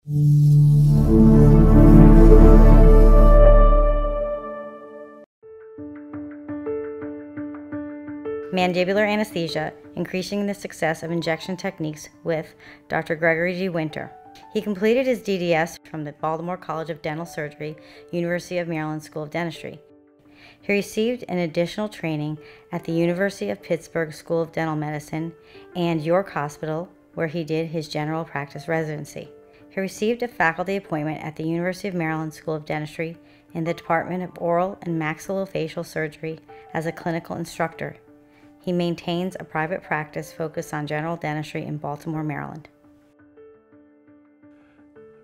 Mandibular anesthesia, increasing the success of injection techniques with Dr. Gregory G. Winter. He completed his DDS from the Baltimore College of Dental Surgery, University of Maryland School of Dentistry. He received an additional training at the University of Pittsburgh School of Dental Medicine and York Hospital, where he did his general practice residency. He received a faculty appointment at the University of Maryland School of Dentistry in the Department of Oral and Maxillofacial Surgery as a clinical instructor. He maintains a private practice focused on general dentistry in Baltimore, Maryland.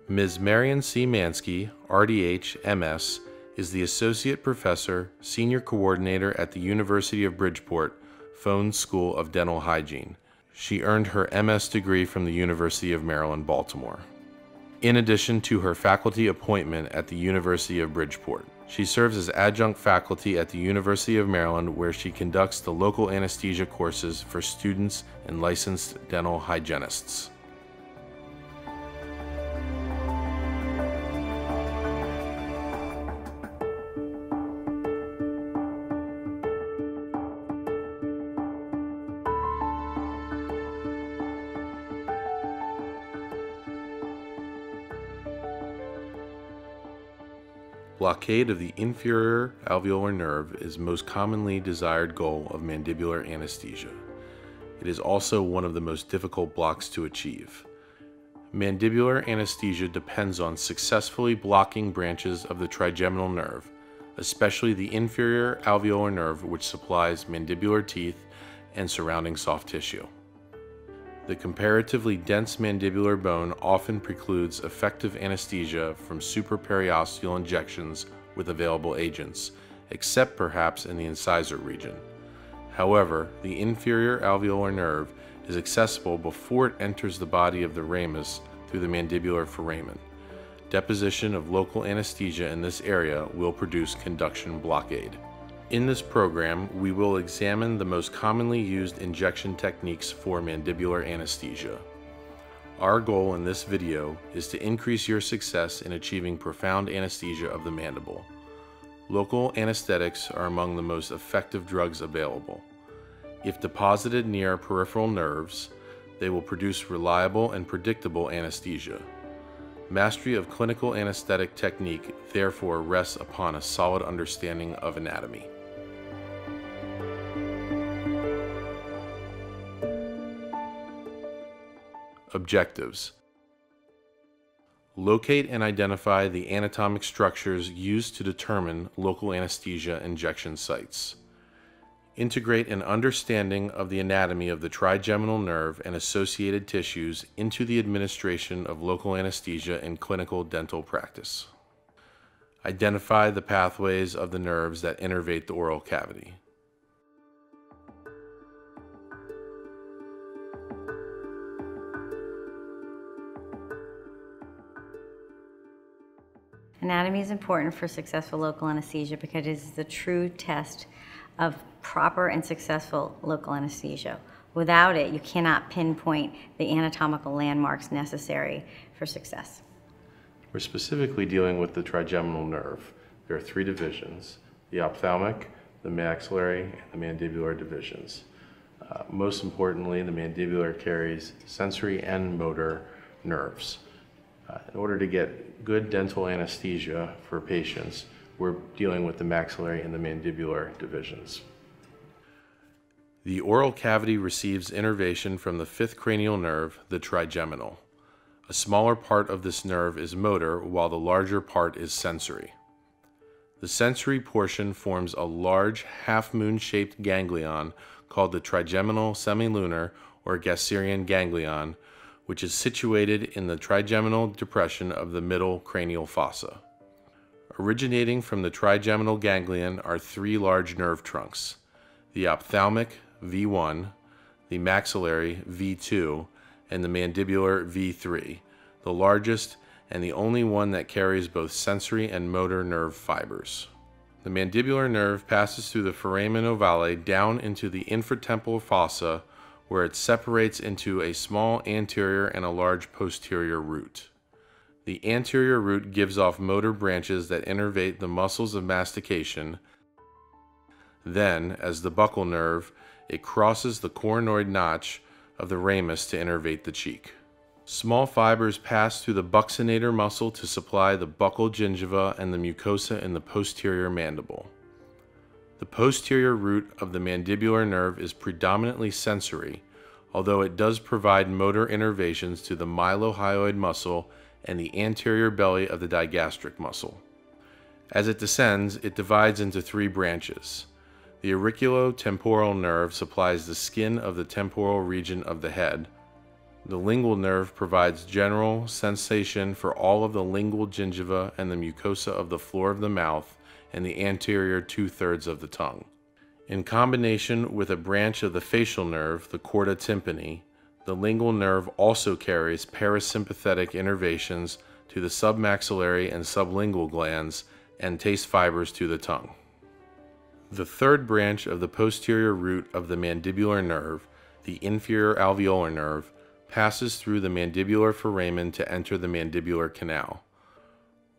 Ms. Marion C. Mansky, RDH, MS, is the Associate Professor, Senior Coordinator at the University of Bridgeport, Fones School of Dental Hygiene. She earned her MS degree from the University of Maryland, Baltimore. In addition to her faculty appointment at the University of Bridgeport, she serves as adjunct faculty at the University of Maryland, where she conducts the local anesthesia courses for students and licensed dental hygienists. Blockade of the inferior alveolar nerve is most commonly desired goal of mandibular anesthesia. It is also one of the most difficult blocks to achieve. Mandibular anesthesia depends on successfully blocking branches of the trigeminal nerve, especially the inferior alveolar nerve, which supplies mandibular teeth and surrounding soft tissue. The comparatively dense mandibular bone often precludes effective anesthesia from supraperiosteal injections with available agents, except perhaps in the incisor region. However, the inferior alveolar nerve is accessible before it enters the body of the ramus through the mandibular foramen. Deposition of local anesthesia in this area will produce conduction blockade. In this program, we will examine the most commonly used injection techniques for mandibular anesthesia. Our goal in this video is to increase your success in achieving profound anesthesia of the mandible. Local anesthetics are among the most effective drugs available. If deposited near peripheral nerves, they will produce reliable and predictable anesthesia. Mastery of clinical anesthetic technique therefore rests upon a solid understanding of anatomy. Objectives: locate and identify the anatomic structures used to determine local anesthesia injection sites. Integrate an understanding of the anatomy of the trigeminal nerve and associated tissues into the administration of local anesthesia in clinical dental practice. Identify the pathways of the nerves that innervate the oral cavity. Anatomy is important for successful local anesthesia because it is the true test of proper and successful local anesthesia. Without it, you cannot pinpoint the anatomical landmarks necessary for success. We're specifically dealing with the trigeminal nerve. There are three divisions: the ophthalmic, the maxillary, and the mandibular divisions. Most importantly, the mandibular carries sensory and motor nerves. In order to get good dental anesthesia for patients, we're dealing with the maxillary and the mandibular divisions. The oral cavity receives innervation from the fifth cranial nerve, the trigeminal. A smaller part of this nerve is motor, while the larger part is sensory. The sensory portion forms a large half-moon-shaped ganglion called the trigeminal semilunar or Gasserian ganglion, which is situated in the trigeminal depression of the middle cranial fossa. Originating from the trigeminal ganglion are three large nerve trunks: the ophthalmic, V1, the maxillary, V2, and the mandibular, V3, the largest and the only one that carries both sensory and motor nerve fibers. The mandibular nerve passes through the foramen ovale down into the infratemporal fossa, where it separates into a small anterior and a large posterior root. The anterior root gives off motor branches that innervate the muscles of mastication. Then, as the buccal nerve, it crosses the coronoid notch of the ramus to innervate the cheek. Small fibers pass through the buccinator muscle to supply the buccal gingiva and the mucosa in the posterior mandible. The posterior root of the mandibular nerve is predominantly sensory, although it does provide motor innervations to the mylohyoid muscle and the anterior belly of the digastric muscle. As it descends, it divides into three branches. The auriculotemporal nerve supplies the skin of the temporal region of the head. The lingual nerve provides general sensation for all of the lingual gingiva and the mucosa of the floor of the mouth and the anterior 2/3 of the tongue. In combination with a branch of the facial nerve, the chorda tympani, the lingual nerve also carries parasympathetic innervations to the submaxillary and sublingual glands and taste fibers to the tongue. The third branch of the posterior root of the mandibular nerve, the inferior alveolar nerve, passes through the mandibular foramen to enter the mandibular canal.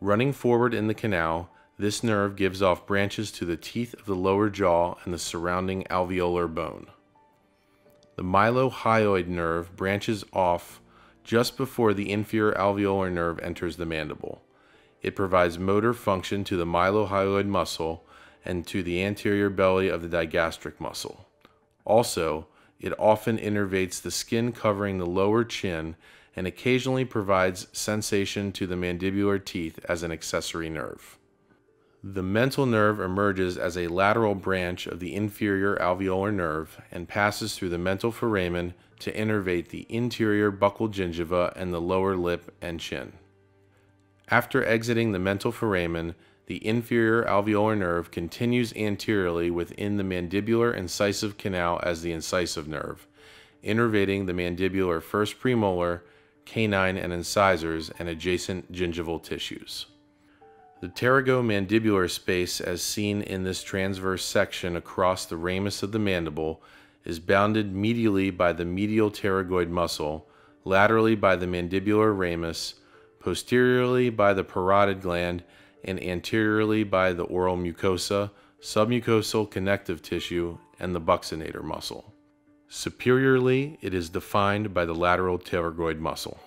Running forward in the canal, this nerve gives off branches to the teeth of the lower jaw and the surrounding alveolar bone. The mylohyoid nerve branches off just before the inferior alveolar nerve enters the mandible. It provides motor function to the mylohyoid muscle and to the anterior belly of the digastric muscle. Also, it often innervates the skin covering the lower chin and occasionally provides sensation to the mandibular teeth as an accessory nerve. The mental nerve emerges as a lateral branch of the inferior alveolar nerve and passes through the mental foramen to innervate the interior buccal gingiva and the lower lip and chin. After exiting the mental foramen, the inferior alveolar nerve continues anteriorly within the mandibular incisive canal as the incisive nerve, innervating the mandibular first premolar, canine, and incisors and adjacent gingival tissues. The pterygomandibular space, as seen in this transverse section across the ramus of the mandible, is bounded medially by the medial pterygoid muscle, laterally by the mandibular ramus, posteriorly by the parotid gland, and anteriorly by the oral mucosa, submucosal connective tissue, and the buccinator muscle. Superiorly, it is defined by the lateral pterygoid muscle.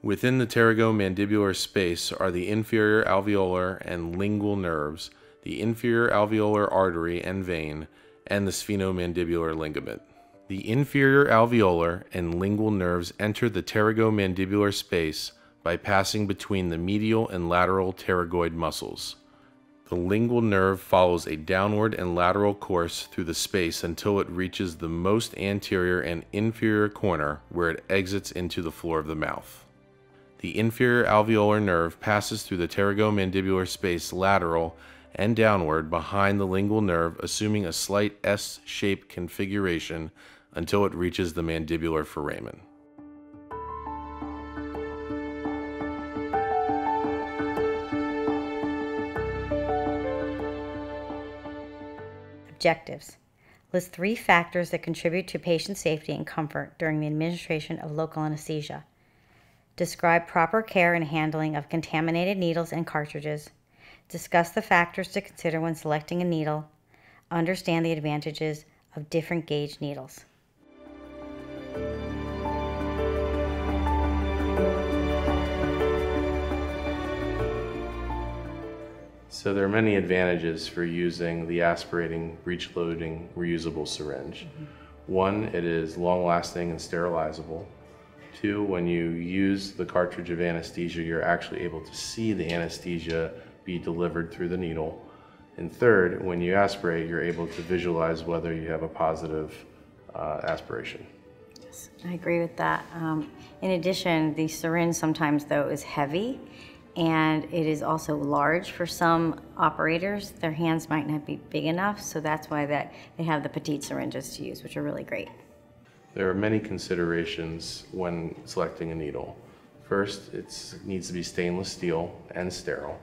Within the pterygomandibular space are the inferior alveolar and lingual nerves, the inferior alveolar artery and vein, and the sphenomandibular ligament. The inferior alveolar and lingual nerves enter the pterygomandibular space by passing between the medial and lateral pterygoid muscles. The lingual nerve follows a downward and lateral course through the space until it reaches the most anterior and inferior corner, where it exits into the floor of the mouth. The inferior alveolar nerve passes through the pterygomandibular space lateral and downward behind the lingual nerve, assuming a slight S-shaped configuration until it reaches the mandibular foramen. Objectives. List 3 factors that contribute to patient safety and comfort during the administration of local anesthesia. Describe proper care and handling of contaminated needles and cartridges. Discuss the factors to consider when selecting a needle. Understand the advantages of different gauge needles. So there are many advantages for using the aspirating, breech-loading, reusable syringe. One, it is long-lasting and sterilizable. 2, when you use the cartridge of anesthesia, you're actually able to see the anesthesia be delivered through the needle. And 3rd, when you aspirate, you're able to visualize whether you have a positive aspiration. Yes, I agree with that. In addition, the syringe sometimes, though, is heavy, and it is also large for some operators. Their hands might not be big enough, so that's why they have the petite syringes to use, which are really great. There are many considerations when selecting a needle. First, it needs to be stainless steel and sterile,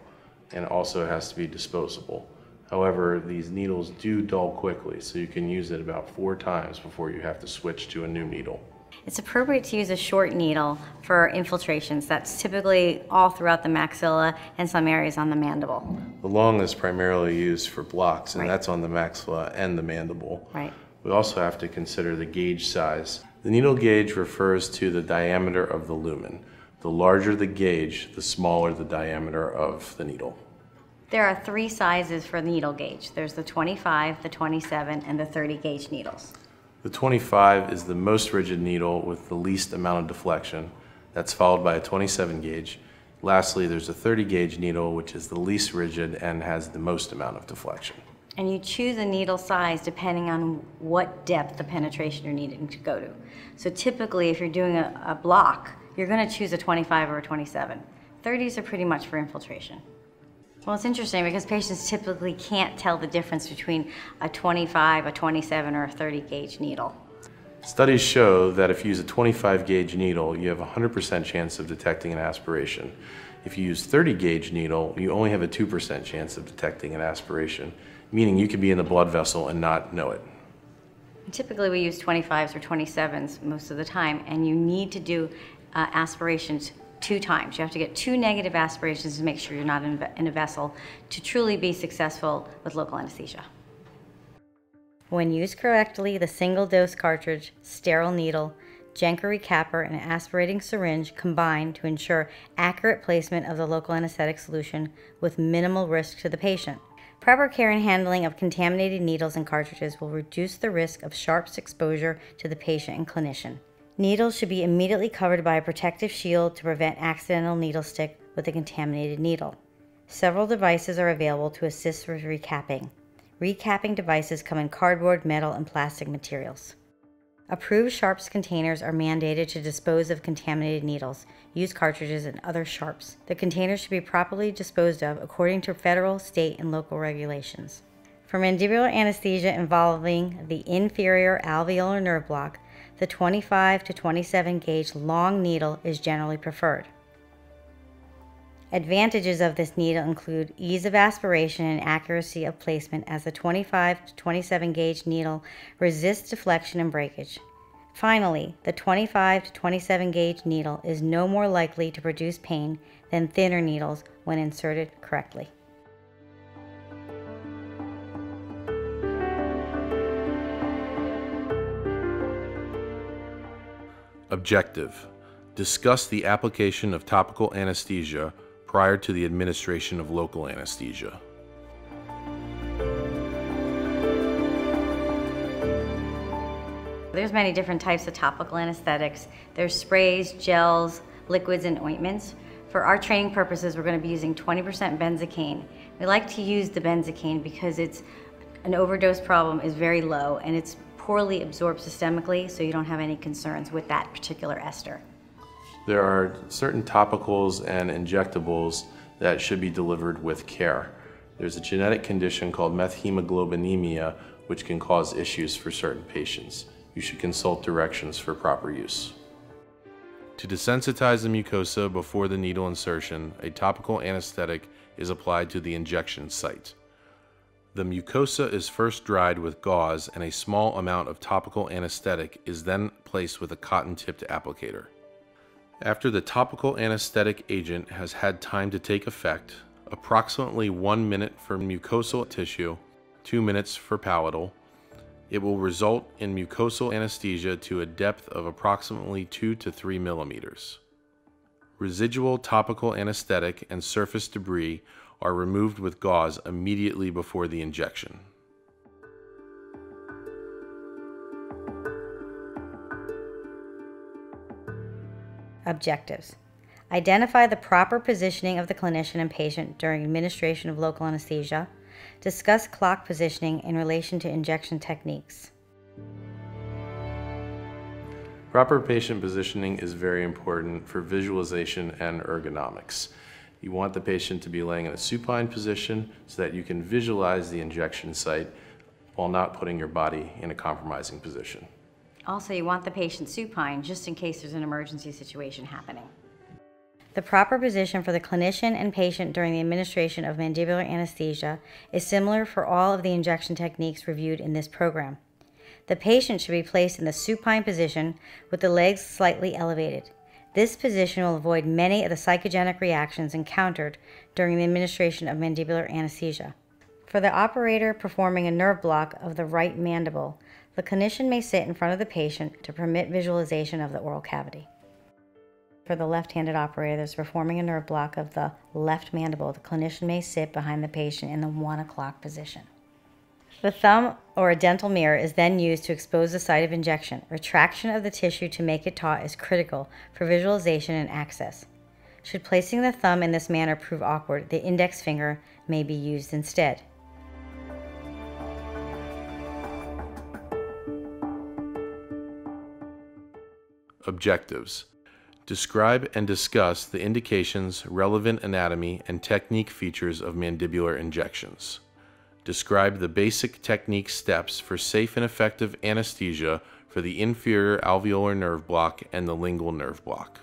and also it has to be disposable. However, these needles do dull quickly, so you can use it about 4 times before you have to switch to a new needle. It's appropriate to use a short needle for infiltrations. That's typically all throughout the maxilla and some areas on the mandible. The long is primarily used for blocks, and Right. that's on the maxilla and the mandible. Right. We also have to consider the gauge size. The needle gauge refers to the diameter of the lumen. The larger the gauge, the smaller the diameter of the needle. There are 3 sizes for the needle gauge. There's the 25, the 27, and the 30 gauge needles. The 25 is the most rigid needle with the least amount of deflection. That's followed by a 27 gauge. Lastly, there's a 30 gauge needle, which is the least rigid and has the most amount of deflection. And you choose a needle size depending on what depth of penetration you're needing to go to. So typically, if you're doing a block, you're going to choose a 25 or a 27. 30s are pretty much for infiltration. Well, it's interesting because patients typically can't tell the difference between a 25, a 27, or a 30 gauge needle. Studies show that if you use a 25 gauge needle, you have a 100% chance of detecting an aspiration. If you use 30 gauge needle, you only have a 2% chance of detecting an aspiration, meaning you could be in the blood vessel and not know it. Typically, we use 25s or 27s most of the time, and you need to do aspirations 2 times. You have to get 2 negative aspirations to make sure you're not in a vessel to truly be successful with local anesthesia. When used correctly, the single-dose cartridge, sterile needle, Jenkery capper, and aspirating syringe combine to ensure accurate placement of the local anesthetic solution with minimal risk to the patient. Proper care and handling of contaminated needles and cartridges will reduce the risk of sharps exposure to the patient and clinician. Needles should be immediately covered by a protective shield to prevent accidental needle stick with a contaminated needle. Several devices are available to assist with recapping. Recapping devices come in cardboard, metal, and plastic materials. Approved sharps containers are mandated to dispose of contaminated needles, used cartridges, and other sharps. The containers should be properly disposed of according to federal, state, and local regulations. For mandibular anesthesia involving the inferior alveolar nerve block, the 25 to 27 gauge long needle is generally preferred. Advantages of this needle include ease of aspiration and accuracy of placement, as the 25 to 27 gauge needle resists deflection and breakage. Finally, the 25 to 27 gauge needle is no more likely to produce pain than thinner needles when inserted correctly. Objective: discuss the application of topical anesthesia prior to the administration of local anesthesia. There's many different types of topical anesthetics. There's sprays, gels, liquids, and ointments. For our training purposes, we're going to be using 20% benzocaine. We like to use the benzocaine because an overdose problem is very low and it's poorly absorbed systemically, so you don't have any concerns with that particular ester. There are certain topicals and injectables that should be delivered with care. There's a genetic condition called methemoglobinemia, which can cause issues for certain patients. You should consult directions for proper use. To desensitize the mucosa before the needle insertion, a topical anesthetic is applied to the injection site. The mucosa is first dried with gauze, and a small amount of topical anesthetic is then placed with a cotton-tipped applicator. After the topical anesthetic agent has had time to take effect, approximately 1 minute for mucosal tissue, 2 minutes for palatal, it will result in mucosal anesthesia to a depth of approximately 2 to 3 millimeters. Residual topical anesthetic and surface debris are removed with gauze immediately before the injection. Objectives: identify the proper positioning of the clinician and patient during administration of local anesthesia. Discuss clock positioning in relation to injection techniques. Proper patient positioning is very important for visualization and ergonomics. You want the patient to be laying in a supine position so that you can visualize the injection site while not putting your body in a compromising position. Also, you want the patient supine just in case there's an emergency situation happening. The proper position for the clinician and patient during the administration of mandibular anesthesia is similar for all of the injection techniques reviewed in this program. The patient should be placed in the supine position with the legs slightly elevated. This position will avoid many of the psychogenic reactions encountered during the administration of mandibular anesthesia. For the operator performing a nerve block of the right mandible, the clinician may sit in front of the patient to permit visualization of the oral cavity. For the left-handed operator that's performing a nerve block of the left mandible, the clinician may sit behind the patient in the 1 o'clock position. The thumb or a dental mirror is then used to expose the site of injection. Retraction of the tissue to make it taut is critical for visualization and access. Should placing the thumb in this manner prove awkward, the index finger may be used instead. Objectives. Describe and discuss the indications, relevant anatomy, and technique features of mandibular injections. Describe the basic technique steps for safe and effective anesthesia for the inferior alveolar nerve block and the lingual nerve block.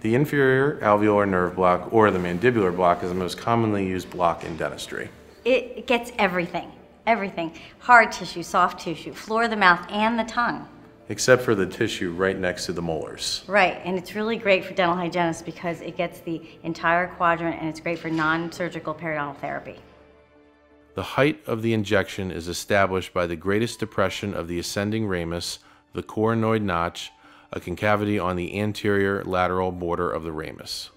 The inferior alveolar nerve block, or the mandibular block, is the most commonly used block in dentistry. It gets everything. Everything. Hard tissue, soft tissue, floor of the mouth, and the tongue. Except for the tissue right next to the molars. Right, and it's really great for dental hygienists because it gets the entire quadrant and it's great for non-surgical periodontal therapy. The height of the injection is established by the greatest depression of the ascending ramus, the coronoid notch, a concavity on the anterior lateral border of the ramus.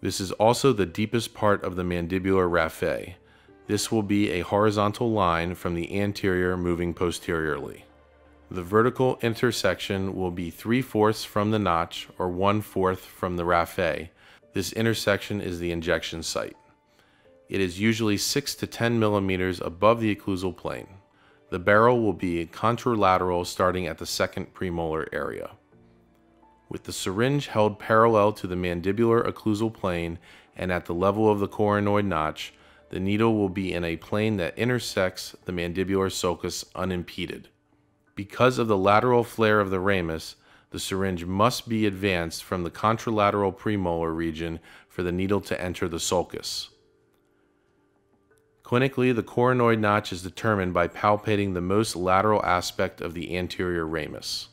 This is also the deepest part of the mandibular raphe. This will be a horizontal line from the anterior moving posteriorly. The vertical intersection will be 3/4 from the notch or 1/4 from the raphe. This intersection is the injection site. It is usually 6 to 10 millimeters above the occlusal plane. The barrel will be contralateral starting at the second premolar area. With the syringe held parallel to the mandibular occlusal plane and at the level of the coronoid notch, the needle will be in a plane that intersects the mandibular sulcus unimpeded. Because of the lateral flare of the ramus, the syringe must be advanced from the contralateral premolar region for the needle to enter the sulcus. Clinically, the coronoid notch is determined by palpating the most lateral aspect of the anterior ramus.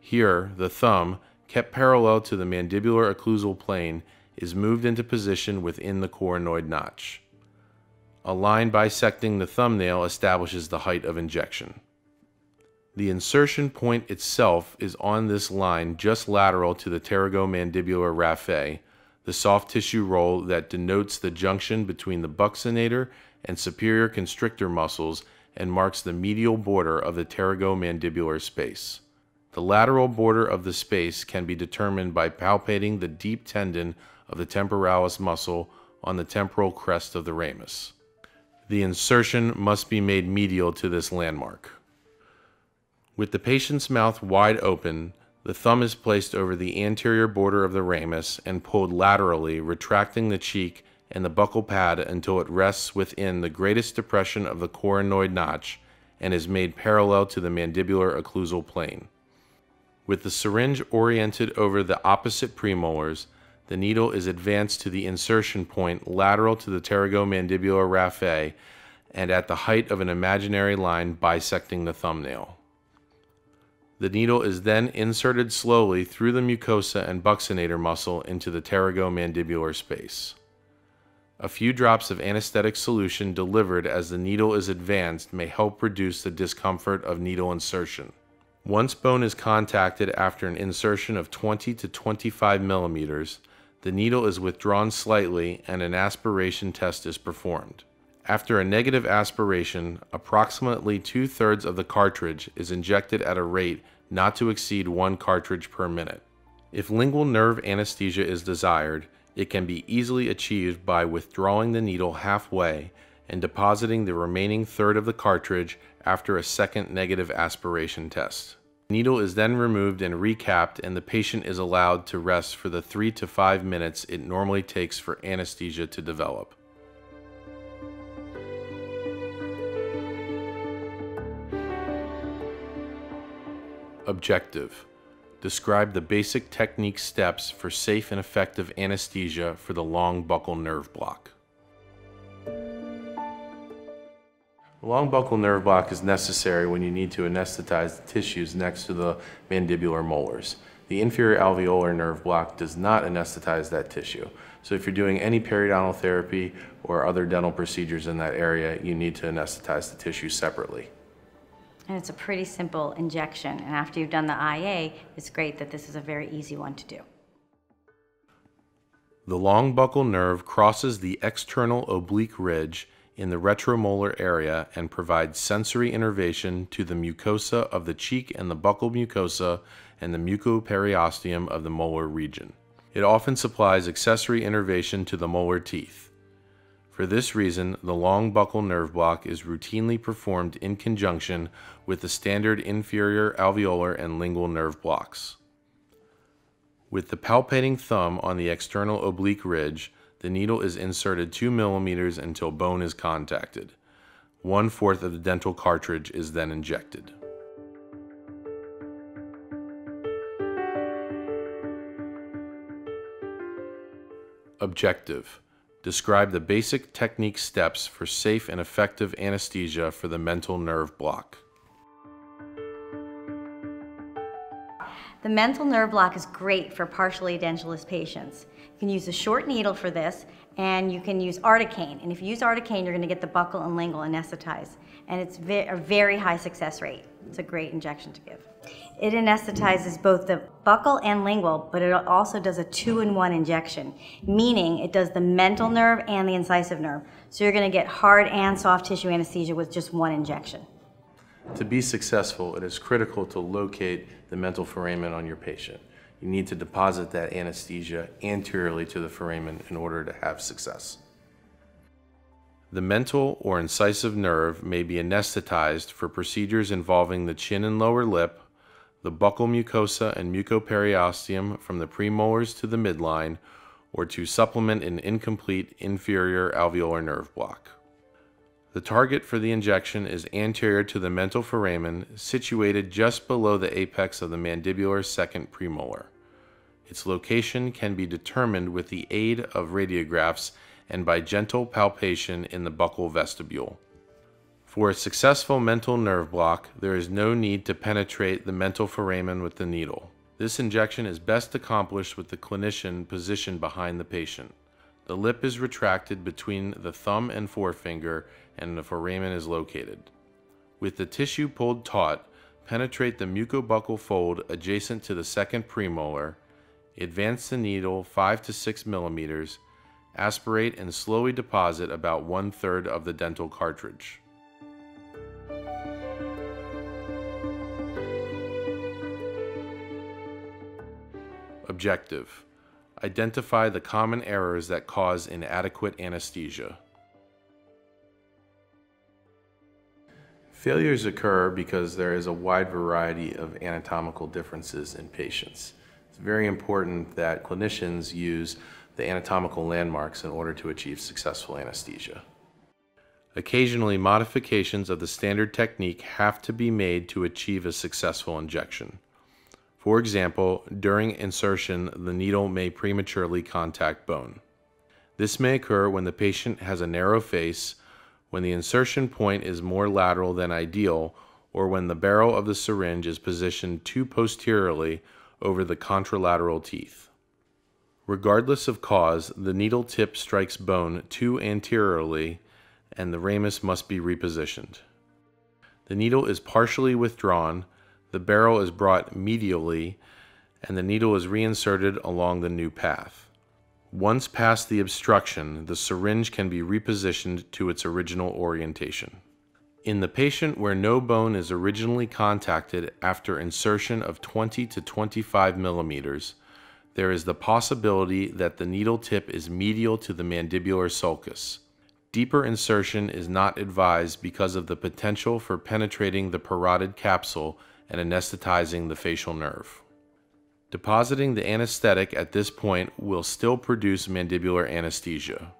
Here, the thumb, kept parallel to the mandibular occlusal plane, is moved into position within the coronoid notch. A line bisecting the thumbnail establishes the height of injection. The insertion point itself is on this line just lateral to the pterygomandibular raphe, the soft tissue roll that denotes the junction between the buccinator and superior constrictor muscles and marks the medial border of the pterygomandibular space. The lateral border of the space can be determined by palpating the deep tendon of the temporalis muscle on the temporal crest of the ramus. The insertion must be made medial to this landmark. With the patient's mouth wide open, the thumb is placed over the anterior border of the ramus and pulled laterally, retracting the cheek and the buccal pad until it rests within the greatest depression of the coronoid notch and is made parallel to the mandibular occlusal plane. With the syringe oriented over the opposite premolars, the needle is advanced to the insertion point lateral to the pterygomandibular raphe and at the height of an imaginary line bisecting the thumbnail. The needle is then inserted slowly through the mucosa and buccinator muscle into the pterygomandibular space. A few drops of anesthetic solution delivered as the needle is advanced may help reduce the discomfort of needle insertion. Once bone is contacted after an insertion of 20 to 25 millimeters, the needle is withdrawn slightly and an aspiration test is performed. After a negative aspiration, approximately 2/3 of the cartridge is injected at a rate not to exceed 1 cartridge per minute. If lingual nerve anesthesia is desired, it can be easily achieved by withdrawing the needle halfway and depositing the remaining third of the cartridge after a second negative aspiration test. The needle is then removed and recapped, and the patient is allowed to rest for the 3 to 5 minutes it normally takes for anesthesia to develop. Objective: describe the basic technique steps for safe and effective anesthesia for the long buccal nerve block. A long buccal nerve block is necessary when you need to anesthetize the tissues next to the mandibular molars. The inferior alveolar nerve block does not anesthetize that tissue. So if you're doing any periodontal therapy or other dental procedures in that area, you need to anesthetize the tissue separately. And it's a pretty simple injection, and after you've done the IA, it's great that this is a very easy one to do. The long buccal nerve crosses the external oblique ridge in the retromolar area and provides sensory innervation to the mucosa of the cheek and the buccal mucosa and the mucoperiosteum of the molar region. It often supplies accessory innervation to the molar teeth. For this reason, the long buccal nerve block is routinely performed in conjunction with the standard inferior alveolar and lingual nerve blocks. With the palpating thumb on the external oblique ridge, the needle is inserted 2 millimeters until bone is contacted. 1/4 of the dental cartridge is then injected. Objective: describe the basic technique steps for safe and effective anesthesia for the mental nerve block. The mental nerve block is great for partially edentulous patients. You can use a short needle for this, and you can use articaine. And if you use articaine, you're going to get the buccal and lingual anesthetized. And it's a very high success rate. It's a great injection to give. It anesthetizes both the buccal and lingual, but it also does a 2-in-1 injection, meaning it does the mental nerve and the incisive nerve. So you're going to get hard and soft tissue anesthesia with just one injection. To be successful, it is critical to locate the mental foramen on your patient. You need to deposit that anesthesia anteriorly to the foramen in order to have success. The mental or incisive nerve may be anesthetized for procedures involving the chin and lower lip, the buccal mucosa and mucoperiosteum from the premolars to the midline, or to supplement an incomplete inferior alveolar nerve block. The target for the injection is anterior to the mental foramen, situated just below the apex of the mandibular second premolar. Its location can be determined with the aid of radiographs and by gentle palpation in the buccal vestibule. For a successful mental nerve block, there is no need to penetrate the mental foramen with the needle. This injection is best accomplished with the clinician positioned behind the patient. The lip is retracted between the thumb and forefinger, and the foramen is located. With the tissue pulled taut, penetrate the mucobuccal fold adjacent to the second premolar, advance the needle 5 to 6 millimeters, aspirate and slowly deposit about 1/3 of the dental cartridge. Objective: identify the common errors that cause inadequate anesthesia. Failures occur because there is a wide variety of anatomical differences in patients. It's very important that clinicians use the anatomical landmarks in order to achieve successful anesthesia. Occasionally, modifications of the standard technique have to be made to achieve a successful injection. For example, during insertion, the needle may prematurely contact bone. This may occur when the patient has a narrow face, when the insertion point is more lateral than ideal, or when the barrel of the syringe is positioned too posteriorly over the contralateral teeth. Regardless of cause, the needle tip strikes bone too anteriorly, and the ramus must be repositioned. The needle is partially withdrawn, the barrel is brought medially, and the needle is reinserted along the new path. Once past the obstruction, the syringe can be repositioned to its original orientation. In the patient where no bone is originally contacted after insertion of 20 to 25 millimeters, there is the possibility that the needle tip is medial to the mandibular sulcus. Deeper insertion is not advised because of the potential for penetrating the parotid capsule and anesthetizing the facial nerve. Depositing the anesthetic at this point will still produce mandibular anesthesia.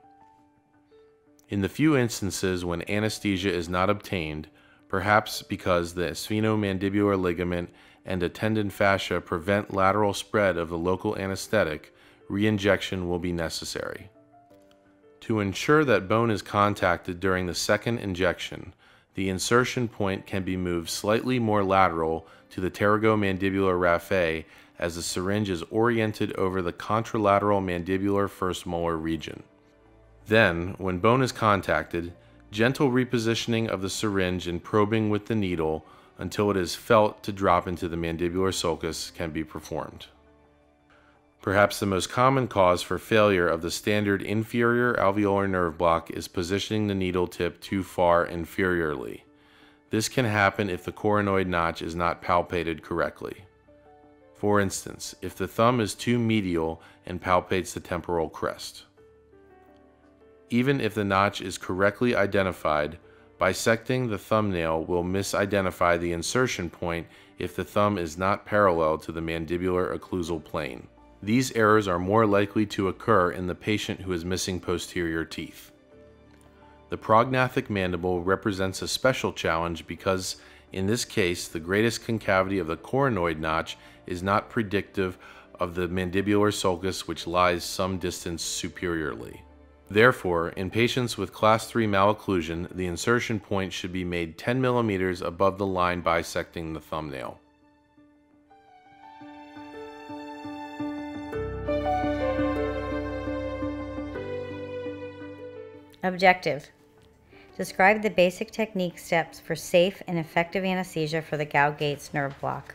In the few instances when anesthesia is not obtained, perhaps because the sphenomandibular ligament and a tendon fascia prevent lateral spread of the local anesthetic, re-injection will be necessary. To ensure that bone is contacted during the second injection, The insertion point can be moved slightly more lateral to the pterygomandibular raphe as the syringe is oriented over the contralateral mandibular first molar region. Then, when bone is contacted, gentle repositioning of the syringe and probing with the needle until it is felt to drop into the mandibular sulcus can be performed. Perhaps the most common cause for failure of the standard inferior alveolar nerve block is positioning the needle tip too far inferiorly. This can happen if the coronoid notch is not palpated correctly. For instance, if the thumb is too medial and palpates the temporal crest. Even if the notch is correctly identified, bisecting the thumbnail will misidentify the insertion point if the thumb is not parallel to the mandibular occlusal plane. These errors are more likely to occur in the patient who is missing posterior teeth. The prognathic mandible represents a special challenge because, in this case, the greatest concavity of the coronoid notch is not predictive of the mandibular sulcus, which lies some distance superiorly. Therefore, in patients with class 3 malocclusion, the insertion point should be made 10 millimeters above the line bisecting the thumbnail. Objective: describe the basic technique steps for safe and effective anesthesia for the Gauge-Gates nerve block.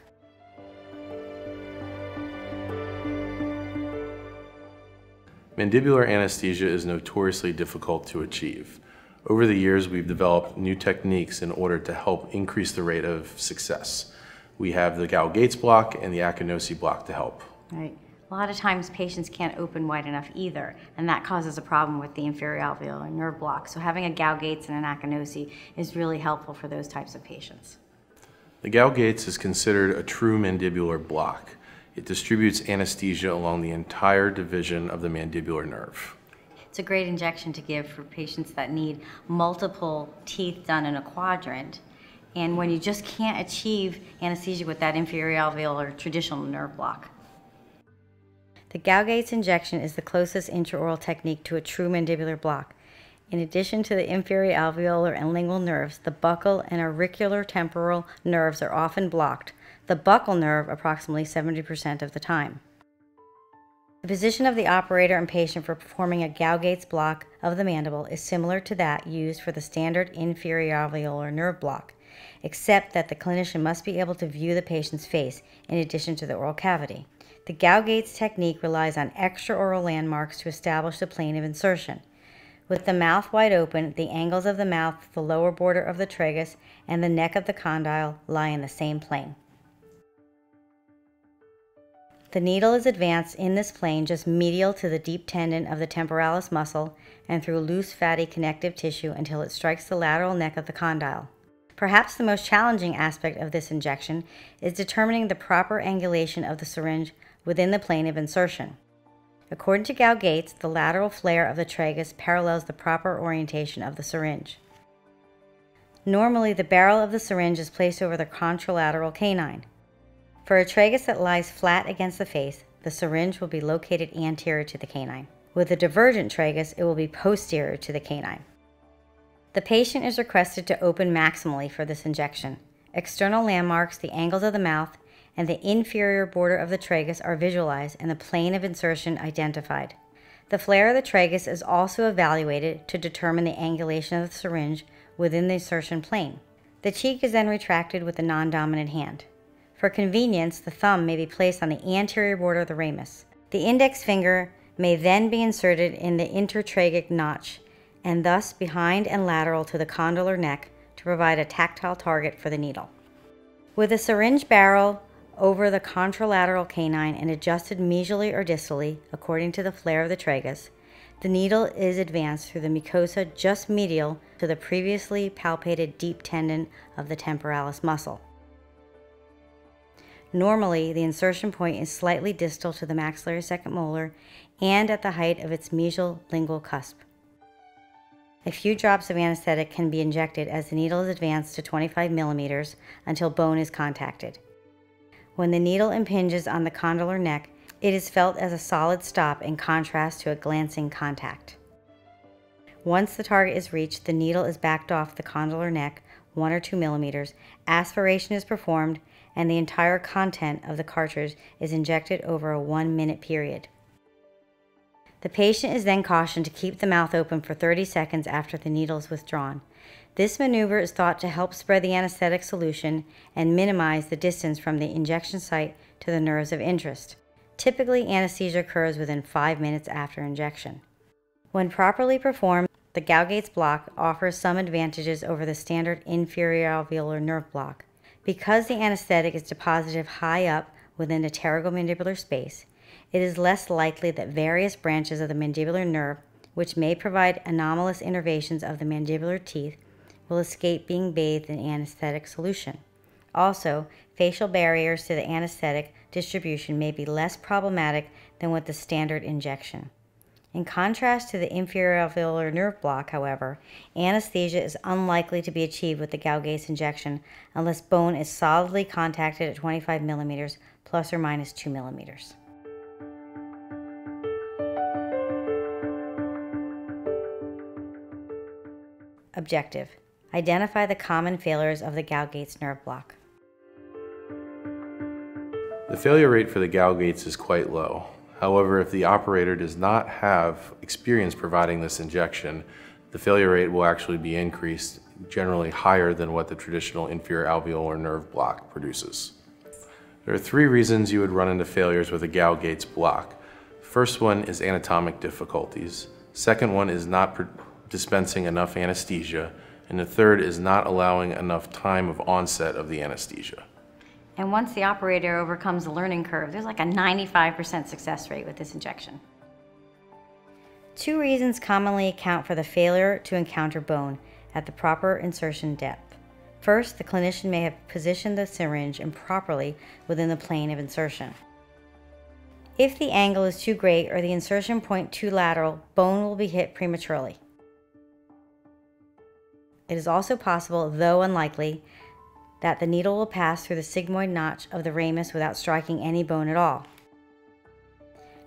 Mandibular anesthesia is notoriously difficult to achieve. Over the years, we've developed new techniques in order to help increase the rate of success. We have the Gauge-Gates block and the Akinosi block to help. Right. A lot of times patients can't open wide enough either, and that causes a problem with the inferior alveolar nerve block. So having a Gauge-Gates and an Akinosi is really helpful for those types of patients. The Gauge-Gates is considered a true mandibular block. It distributes anesthesia along the entire division of the mandibular nerve. It's a great injection to give for patients that need multiple teeth done in a quadrant, and when you just can't achieve anesthesia with that inferior alveolar traditional nerve block. The Gauge-Gates injection is the closest intraoral technique to a true mandibular block. In addition to the inferior alveolar and lingual nerves, the buccal and auricular temporal nerves are often blocked, the buccal nerve approximately 70% of the time. The position of the operator and patient for performing a Gauge-Gates block of the mandible is similar to that used for the standard inferior alveolar nerve block, except that the clinician must be able to view the patient's face in addition to the oral cavity. The Gauge-Gates technique relies on extraoral landmarks to establish the plane of insertion. With the mouth wide open, the angles of the mouth, the lower border of the tragus, and the neck of the condyle lie in the same plane. The needle is advanced in this plane just medial to the deep tendon of the temporalis muscle and through loose fatty connective tissue until it strikes the lateral neck of the condyle. Perhaps the most challenging aspect of this injection is determining the proper angulation of the syringe within the plane of insertion. According to Gauge-Gates, the lateral flare of the tragus parallels the proper orientation of the syringe. Normally, the barrel of the syringe is placed over the contralateral canine. For a tragus that lies flat against the face, the syringe will be located anterior to the canine. With a divergent tragus, it will be posterior to the canine. The patient is requested to open maximally for this injection. External landmarks, the angles of the mouth, and the inferior border of the tragus are visualized and the plane of insertion identified. The flare of the tragus is also evaluated to determine the angulation of the syringe within the insertion plane. The cheek is then retracted with the non-dominant hand. For convenience, the thumb may be placed on the anterior border of the ramus. The index finger may then be inserted in the intertrachic notch and thus behind and lateral to the condylar neck to provide a tactile target for the needle. With a syringe barrel over the contralateral canine and adjusted mesially or distally according to the flare of the tragus, the needle is advanced through the mucosa just medial to the previously palpated deep tendon of the temporalis muscle. Normally, the insertion point is slightly distal to the maxillary second molar and at the height of its mesial lingual cusp. A few drops of anesthetic can be injected as the needle is advanced to 25 millimeters until bone is contacted. When the needle impinges on the condylar neck, it is felt as a solid stop in contrast to a glancing contact. Once the target is reached, the needle is backed off the condylar neck 1 or 2 millimeters, aspiration is performed, and the entire content of the cartridge is injected over a 1-minute period. The patient is then cautioned to keep the mouth open for 30 seconds after the needle is withdrawn. This maneuver is thought to help spread the anesthetic solution and minimize the distance from the injection site to the nerves of interest. Typically, anesthesia occurs within 5 minutes after injection. When properly performed, the Gaugates block offers some advantages over the standard inferior alveolar nerve block. Because the anesthetic is deposited high up within the pterygomandibular space, it is less likely that various branches of the mandibular nerve, which may provide anomalous innervations of the mandibular teeth, will escape being bathed in anesthetic solution. Also, facial barriers to the anesthetic distribution may be less problematic than with the standard injection. In contrast to the inferior alveolar nerve block, however, anesthesia is unlikely to be achieved with the Gaugates injection unless bone is solidly contacted at 25 millimeters plus or minus 2 millimeters. Objective: identify the common failures of the Gaugates nerve block. The failure rate for the Gaugates is quite low. However, if the operator does not have experience providing this injection, the failure rate will actually be increased, generally higher than what the traditional inferior alveolar nerve block produces. There are 3 reasons you would run into failures with a Gaugates block. First one is anatomic difficulties. Second one is not dispensing enough anesthesia. And the third is not allowing enough time of onset of the anesthesia. And once the operator overcomes the learning curve, there's like a 95% success rate with this injection. 2 reasons commonly account for the failure to encounter bone at the proper insertion depth. First, the clinician may have positioned the syringe improperly within the plane of insertion. If the angle is too great or the insertion point too lateral, bone will be hit prematurely. It is also possible, though unlikely, that the needle will pass through the sigmoid notch of the ramus without striking any bone at all.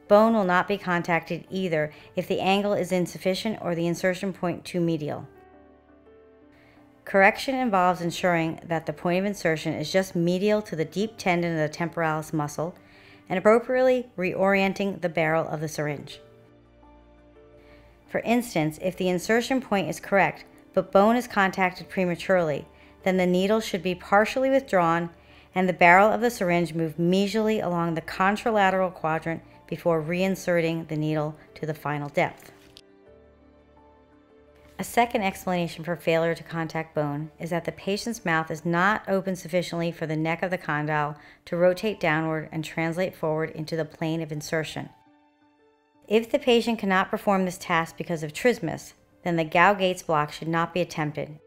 Bone will not be contacted either if the angle is insufficient or the insertion point too medial. Correction involves ensuring that the point of insertion is just medial to the deep tendon of the temporalis muscle and appropriately reorienting the barrel of the syringe. For instance, if the insertion point is correct but bone is contacted prematurely, then the needle should be partially withdrawn and the barrel of the syringe move mesially along the contralateral quadrant before reinserting the needle to the final depth. A second explanation for failure to contact bone is that the patient's mouth is not open sufficiently for the neck of the condyle to rotate downward and translate forward into the plane of insertion. If the patient cannot perform this task because of trismus, then the Gaugates block should not be attempted.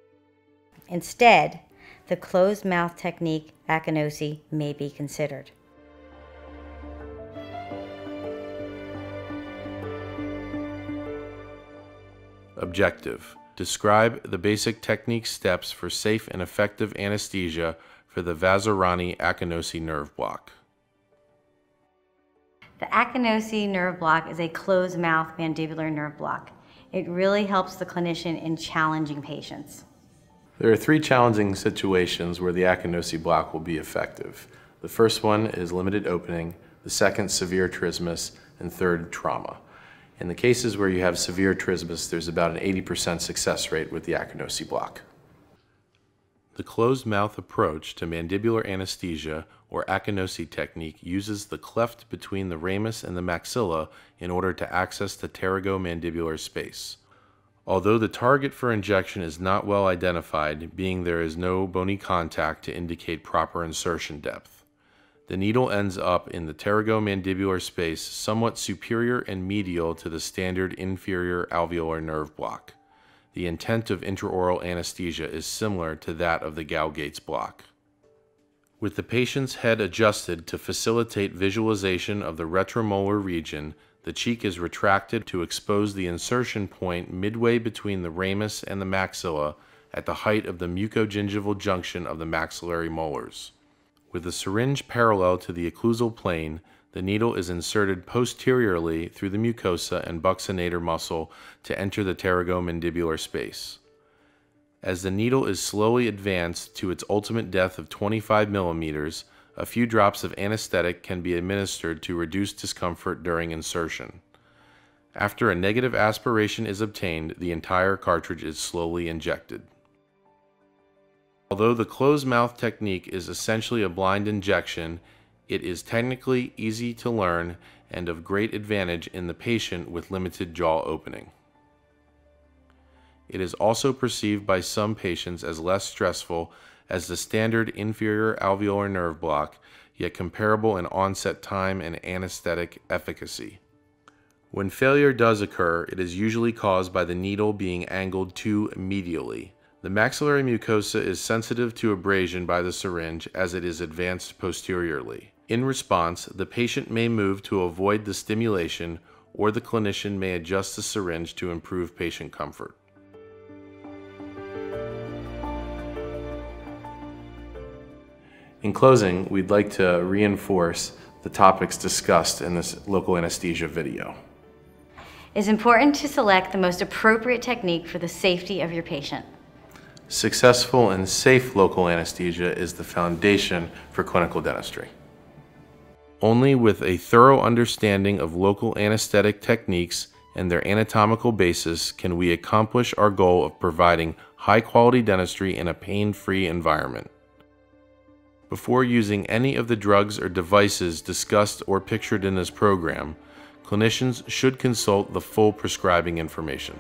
Instead, the closed mouth technique, akinosi, may be considered. Objective: describe the basic technique steps for safe and effective anesthesia for the Vazirani akinosi nerve block. The akinosi nerve block is a closed mouth mandibular nerve block. It really helps the clinician in challenging patients. There are 3 challenging situations where the akinosi block will be effective. The first one is limited opening, the second severe trismus, and third trauma. In the cases where you have severe trismus, there's about an 80% success rate with the akinosi block. The closed mouth approach to mandibular anesthesia or akinosi technique uses the cleft between the ramus and the maxilla in order to access the pterygomandibular space. Although the target for injection is not well identified, being there is no bony contact to indicate proper insertion depth, the needle ends up in the pterygomandibular space somewhat superior and medial to the standard inferior alveolar nerve block. The intent of intraoral anesthesia is similar to that of the Gaugates block. With the patient's head adjusted to facilitate visualization of the retromolar region, the cheek is retracted to expose the insertion point midway between the ramus and the maxilla at the height of the mucogingival junction of the maxillary molars. With the syringe parallel to the occlusal plane, the needle is inserted posteriorly through the mucosa and buccinator muscle to enter the pterygomandibular space. As the needle is slowly advanced to its ultimate depth of 25 millimeters, a few drops of anesthetic can be administered to reduce discomfort during insertion. After a negative aspiration is obtained, the entire cartridge is slowly injected. Although the closed mouth technique is essentially a blind injection, it is technically easy to learn and of great advantage in the patient with limited jaw opening. It is also perceived by some patients as less stressful as the standard inferior alveolar nerve block, yet comparable in onset time and anesthetic efficacy. When failure does occur, it is usually caused by the needle being angled too medially. The maxillary mucosa is sensitive to abrasion by the syringe as it is advanced posteriorly. In response, the patient may move to avoid the stimulation, or the clinician may adjust the syringe to improve patient comfort. In closing, we'd like to reinforce the topics discussed in this local anesthesia video. It's important to select the most appropriate technique for the safety of your patient. Successful and safe local anesthesia is the foundation for clinical dentistry. Only with a thorough understanding of local anesthetic techniques and their anatomical basis can we accomplish our goal of providing high-quality dentistry in a pain-free environment. Before using any of the drugs or devices discussed or pictured in this program, clinicians should consult the full prescribing information.